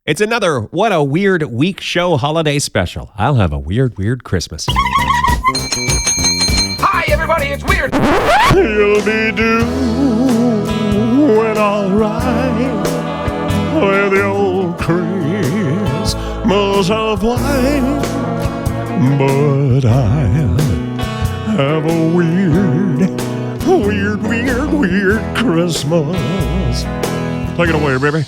It's another What a Weird Week Show holiday special. I'll have a weird Christmas. Hi, everybody, it's Weird. You'll be doing all right with your Christmas of light. But I'll have a weird Christmas. Take it away, baby.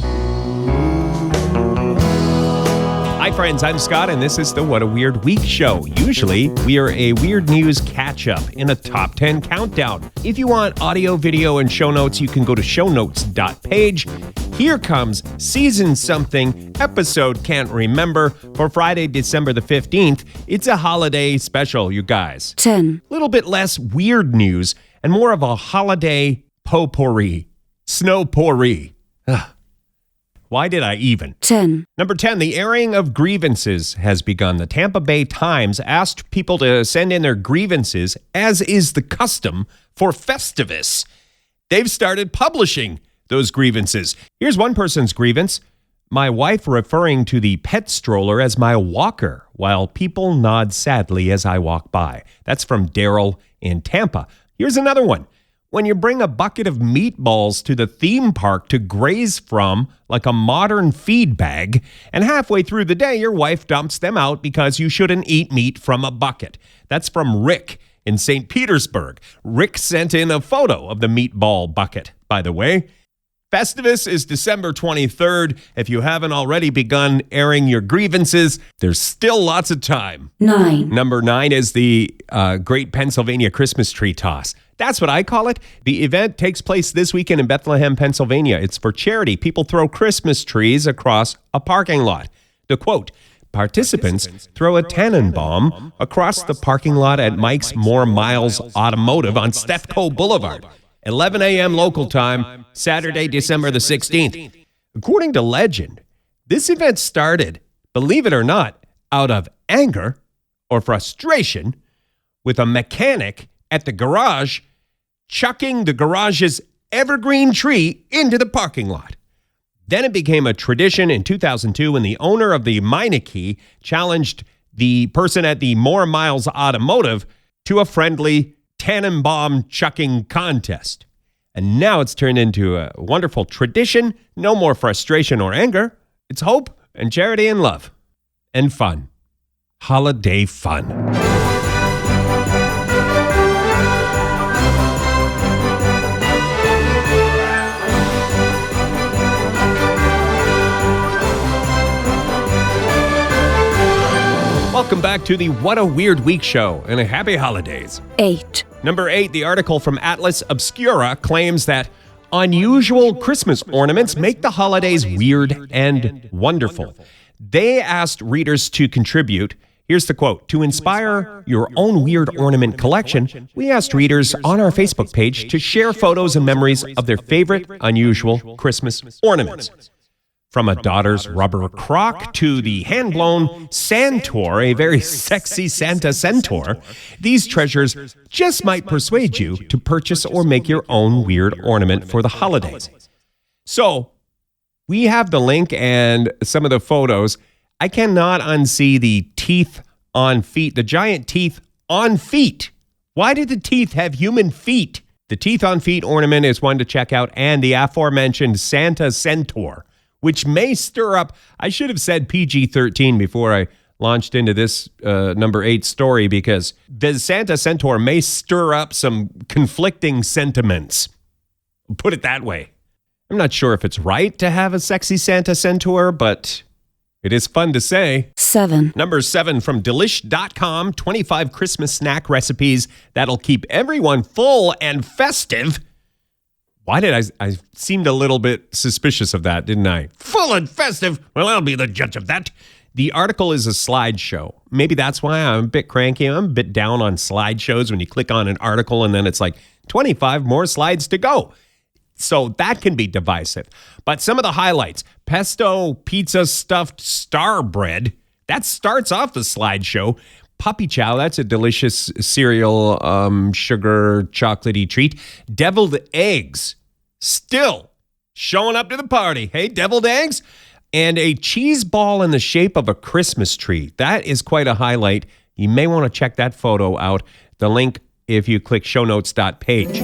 Hi, friends. I'm Scott, and this is the What a Weird Week Show. Usually, we are a weird news catch-up in a top 10 countdown. If you want audio, video, and show notes, you can go to shownotes.page. Here comes season something, episode can't remember, for Friday, December the 15th. It's a holiday special, you guys. 10. A little bit less weird news and more of a holiday potpourri. Snow Pourri. Ugh. Why did I even? 10. Number 10, the airing of grievances has begun. The Tampa Bay Times asked people to send in their grievances, as is the custom for Festivus. They've started publishing those grievances. Here's one person's grievance. My wife referring to the pet stroller as my walker, while people nod sadly as I walk by. That's from Daryl in Tampa. Here's another one. When you bring a bucket of meatballs to the theme park to graze from, like a modern feed bag, and halfway through the day, your wife dumps them out because you shouldn't eat meat from a bucket. That's from Rick in St. Petersburg. Rick sent in a photo of the meatball bucket, by the way. Festivus is December 23rd. If you haven't already begun airing your grievances, there's still lots of time. 9. Number 9 is the Great Pennsylvania Christmas Tree Toss. That's what I call it. The event takes place this weekend in Bethlehem, Pennsylvania. It's for charity. People throw Christmas trees across a parking lot. The quote, participants throw a tannenbaum across the parking lot at Mike's More Miles Automotive on Stefco Boulevard. 11 a.m. local time, Saturday, December the 16th. According to legend, this event started, believe it or not, out of anger or frustration with a mechanic at the garage chucking the garage's evergreen tree into the parking lot. Then it became a tradition in 2002 when the owner of the Meineke challenged the person at the More Miles Automotive to a friendly tannenbaum chucking contest. And now it's turned into a wonderful tradition. No more frustration or anger. It's hope and charity and love and fun. Holiday fun. Welcome back to the What a Weird Week Show and a happy holidays. 8. Number 8, the article from Atlas Obscura claims that unusual Christmas ornaments make the holidays weird and wonderful. They asked readers to contribute. Here's the quote. To inspire your own weird ornament collection, we asked readers on our Facebook page to share photos and memories of their favorite unusual Christmas ornaments. From a daughter's rubber crock to the hand-blown Santor, a very sexy Santa centaur, these treasures just might persuade you to purchase or make your own weird ornament for the holidays. So, we have the link and some of the photos. I cannot unsee the teeth on feet, the giant teeth on feet. Why did the teeth have human feet? The teeth on feet ornament is one to check out, and the aforementioned Santa centaur, which may stir up, I should have said PG-13 before I launched into this number 8 story, because the Santa centaur may stir up some conflicting sentiments. Put it that way. I'm not sure if it's right to have a sexy Santa centaur, but it is fun to say. 7. Number 7 from Delish.com, 25 Christmas snack recipes that'll keep everyone full and festive. Why did I seemed a little bit suspicious of that, didn't I? Full and festive. Well, I'll be the judge of that. The article is a slideshow. Maybe that's why I'm a bit cranky. I'm a bit down on slideshows when you click on an article and then it's like 25 more slides to go. So that can be divisive. But some of the highlights, pesto pizza stuffed star bread. That starts off the slideshow. Puppy chow, that's a delicious cereal, sugar, chocolatey treat. Deviled eggs, still showing up to the party. Hey, deviled eggs? and a cheese ball in the shape of a Christmas tree. That is quite a highlight. You may want to check that photo out. The link, if you click shownotes.page.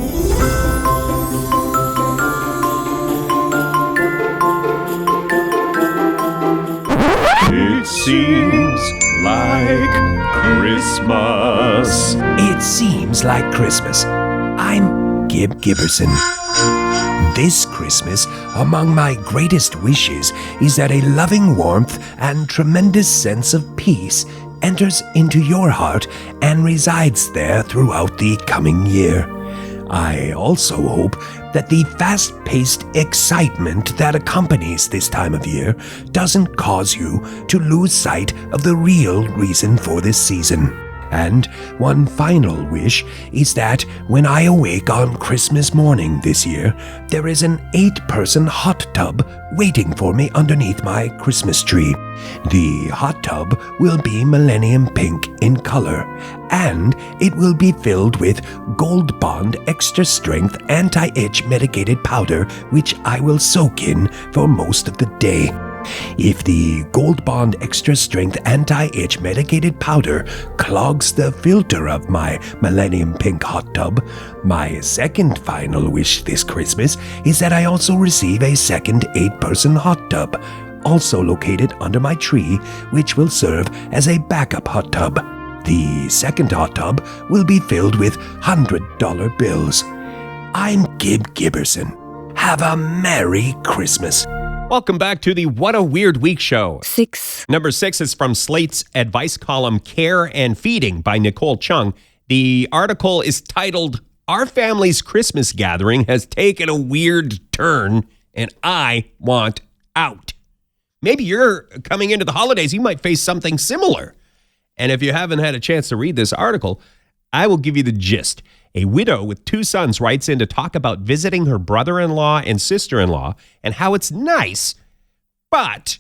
It seems like Christmas. It seems like Christmas. I'm Gib Giberson. This Christmas, among my greatest wishes is that a loving warmth and tremendous sense of peace enters into your heart and resides there throughout the coming year. I also hope that the fast-paced excitement that accompanies this time of year doesn't cause you to lose sight of the real reason for this season. And one final wish is that when I awake on Christmas morning this year, there is an 8-person hot tub waiting for me underneath my Christmas tree. The hot tub will be millennium pink in color, and it will be filled with Gold Bond Extra Strength Anti-Itch Medicated Powder, which I will soak in for most of the day. If the Gold Bond Extra Strength Anti-Itch Medicated Powder clogs the filter of my Millennium Pink hot tub, my second final wish this Christmas is that I also receive a second 8-person hot tub, also located under my tree, which will serve as a backup hot tub. The second hot tub will be filled with $100 bills. I'm Gib Giberson. Have a Merry Christmas. Welcome back to the What a Weird Week show. 6. Number 6 is from Slate's advice column, Care and Feeding by Nicole Chung. The article is titled, Our Family's Christmas Gathering Has Taken a Weird Turn and I Want Out. Maybe you're coming into the holidays, you might face something similar. And if you haven't had a chance to read this article, I will give you the gist. A widow with 2 sons writes in to talk about visiting her brother-in-law and sister-in-law and how it's nice, but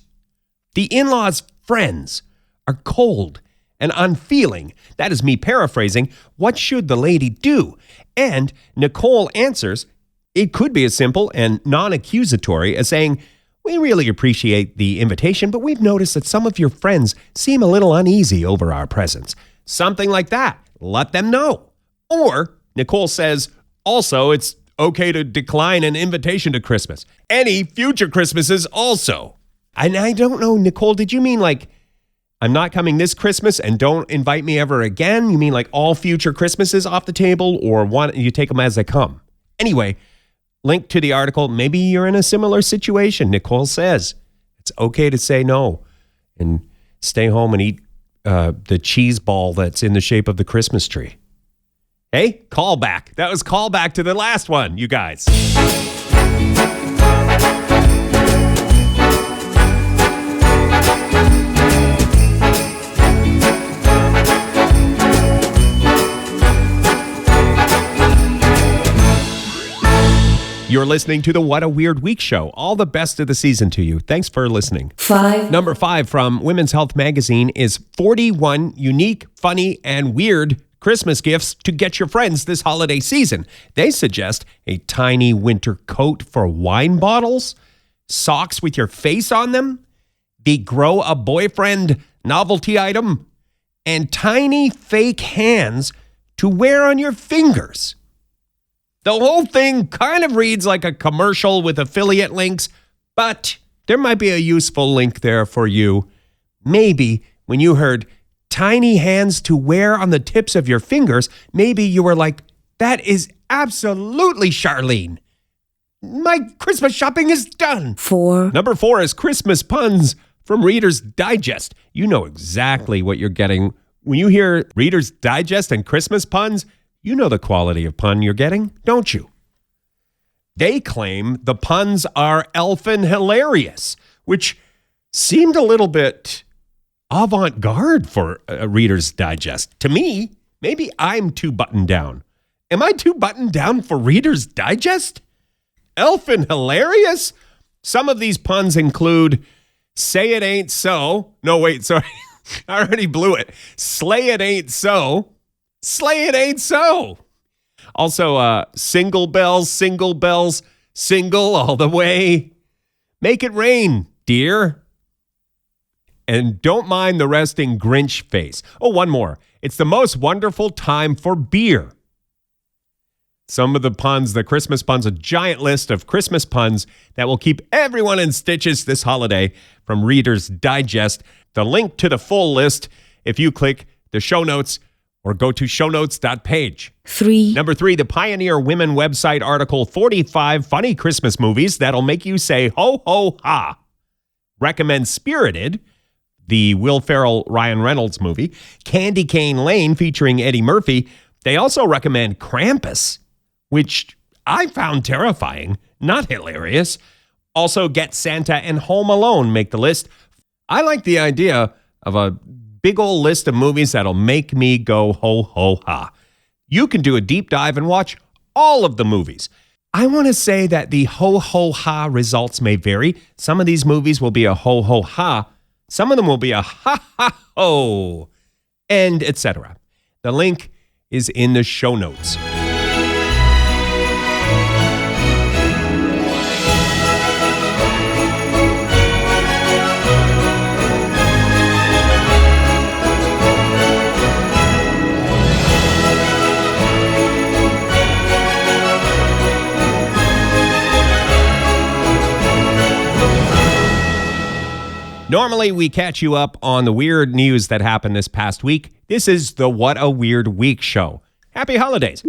the in-laws' friends are cold and unfeeling. That is me paraphrasing. What should the lady do? And Nicole answers, it could be as simple and non-accusatory as saying, we really appreciate the invitation, but we've noticed that some of your friends seem a little uneasy over our presence. Something like that. Let them know. Or Nicole says, also, it's okay to decline an invitation to Christmas. Any future Christmases also. And I don't know, Nicole, did you mean like, I'm not coming this Christmas and don't invite me ever again? You mean like all future Christmases off the table, or you take them as they come? Anyway, link to the article. Maybe you're in a similar situation. Nicole says it's okay to say no and stay home and eat the cheese ball that's in the shape of the Christmas tree. Hey, callback. That was callback to the last one, you guys. You're listening to the What a Weird Week show. All the best of the season to you. Thanks for listening. 5. Number 5 from Women's Health Magazine is 41 unique, funny, and weird Christmas gifts to get your friends this holiday season. They suggest a tiny winter coat for wine bottles, socks with your face on them, the Grow a Boyfriend novelty item, and tiny fake hands to wear on your fingers. The whole thing kind of reads like a commercial with affiliate links, but there might be a useful link there for you. Maybe when you heard tiny hands to wear on the tips of your fingers, maybe you were like, that is absolutely Charlene. My Christmas shopping is done. 4. Number 4 is Christmas puns from Reader's Digest. You know exactly what you're getting. When you hear Reader's Digest and Christmas puns, you know the quality of pun you're getting, don't you? They claim the puns are elfin hilarious, which seemed a little bit avant-garde for a Reader's Digest. To me, maybe I'm too buttoned down. Am I too buttoned down for Reader's Digest? Elfin hilarious? Some of these puns include, say it ain't so. No, wait, sorry. I already blew it. Slay it ain't so. Slay it ain't so. Also, single bells, single all the way. Make it rain, dear. And don't mind the resting Grinch face. Oh, one more. It's the most wonderful time for beer. Some of the puns, the Christmas puns, a giant list of Christmas puns that will keep everyone in stitches this holiday from Reader's Digest. The link to the full list if you click the show notes or go to shownotes.page. 3. Number 3, the Pioneer Women website article, 45 funny Christmas movies that'll make you say ho, ho, ha. Recommend Spirited, the Will Ferrell, Ryan Reynolds movie. Candy Cane Lane featuring Eddie Murphy. They also recommend Krampus, which I found terrifying, not hilarious. Also, Get Santa and Home Alone make the list. I like the idea of a big old list of movies that'll make me go ho, ho, ha. You can do a deep dive and watch all of the movies. I want to say that the ho, ho, ha results may vary. Some of these movies will be a ho, ho, ha. Some of them will be a ha, ha, ho, and etc. The link is in the show notes. Normally, we catch you up on the weird news that happened this past week. This is the What a Weird Week show. Happy holidays.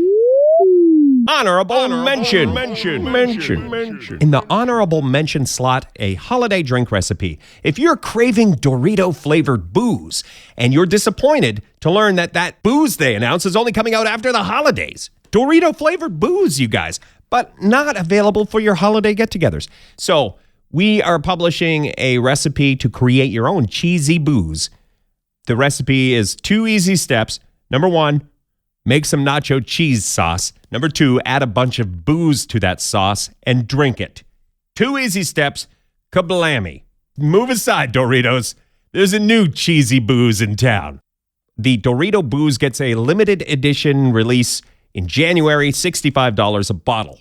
Honorable mention. In the honorable mention slot, a holiday drink recipe. If you're craving Dorito-flavored booze and you're disappointed to learn that that booze they announce is only coming out after the holidays. Dorito-flavored booze, you guys, but not available for your holiday get-togethers. So, we are publishing a recipe to create your own cheesy booze. The recipe is 2 easy steps. Number 1, make some nacho cheese sauce. Number 2, add a bunch of booze to that sauce and drink it. 2 easy steps, kablammy. Move aside, Doritos. There's a new cheesy booze in town. The Dorito booze gets a limited edition release in January, $65 a bottle.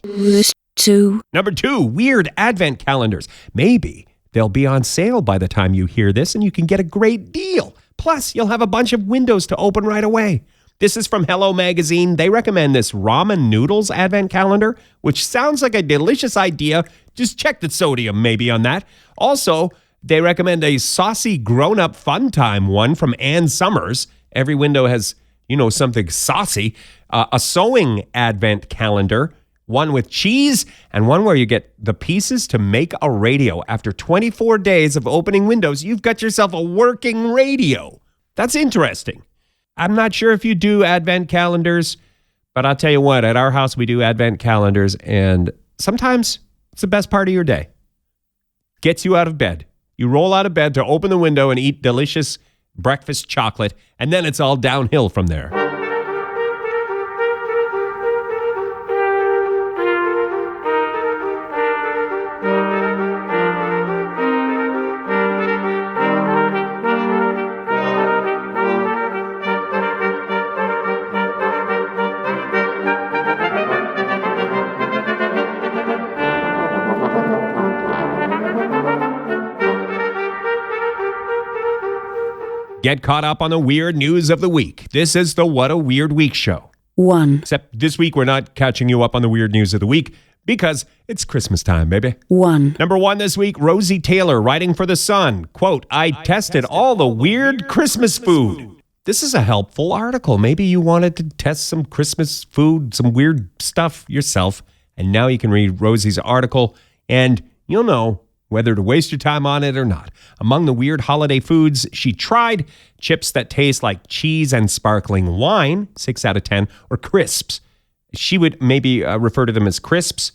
2. Number 2, weird advent calendars. Maybe they'll be on sale by the time you hear this and you can get a great deal. Plus, you'll have a bunch of windows to open right away. This is from Hello Magazine. They recommend this ramen noodles advent calendar, which sounds like a delicious idea. Just check the sodium maybe on that. Also, they recommend a saucy grown-up fun time one from Ann Summers. Every window has, something saucy. A sewing advent calendar. One with cheese and one where you get the pieces to make a radio. After 24 days of opening windows, you've got yourself a working radio. That's interesting. I'm not sure if you do advent calendars, but I'll tell you what, at our house we do advent calendars, and sometimes it's the best part of your day. Gets you out of bed. You roll out of bed to open the window and eat delicious breakfast chocolate, and then it's all downhill from there. Get caught up on the weird news of the week. This is the What a Weird Week show. 1. Except this week we're not catching you up on the weird news of the week because it's Christmas time, baby. 1. Number 1 this week, Rosie Taylor writing for The Sun. Quote, I tested all the weird Christmas food. This is a helpful article. Maybe you wanted to test some Christmas food, some weird stuff yourself, and now you can read Rosie's article and you'll know whether to waste your time on it or not. Among the weird holiday foods she tried, chips that taste like cheese and sparkling wine, 6 out of 10, or crisps. She would maybe refer to them as crisps,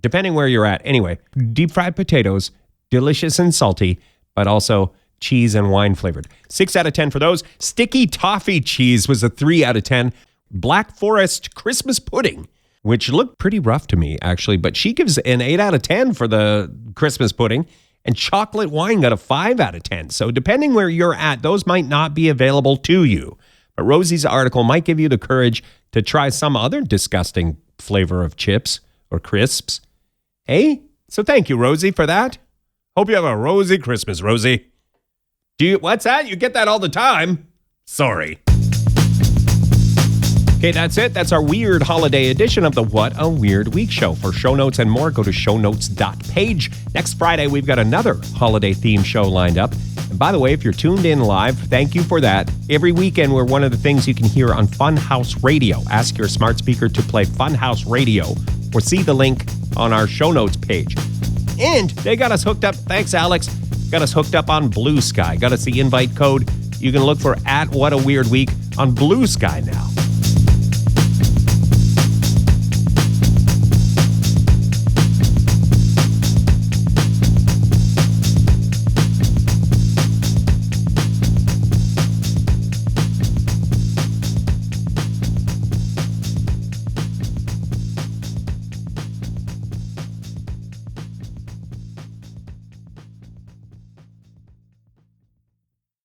depending where you're at. Anyway, deep fried potatoes, delicious and salty, but also cheese and wine flavored. 6 out of 10 for those. Sticky toffee cheese was a 3 out of 10. Black Forest Christmas pudding, which looked pretty rough to me, actually, but she gives an 8 out of 10 for the Christmas pudding, and chocolate wine got a 5 out of 10. So depending where you're at, those might not be available to you. But Rosie's article might give you the courage to try some other disgusting flavor of chips or crisps. Hey? So thank you, Rosie, for that. Hope you have a rosy Christmas, Rosie. What's that? You get that all the time? Sorry. Okay, that's it. That's our weird holiday edition of the What a Weird Week show. For show notes and more, go to shownotes.page. Next Friday, we've got another holiday-themed show lined up. And by the way, if you're tuned in live, thank you for that. Every weekend, we're one of the things you can hear on Funhouse Radio. Ask your smart speaker to play Funhouse Radio or see the link on our show notes page. And they got us hooked up. Thanks, Alex. Got us hooked up on Blue Sky. Got us the invite code. You can look for @WhatAWeirdWeek on Blue Sky now.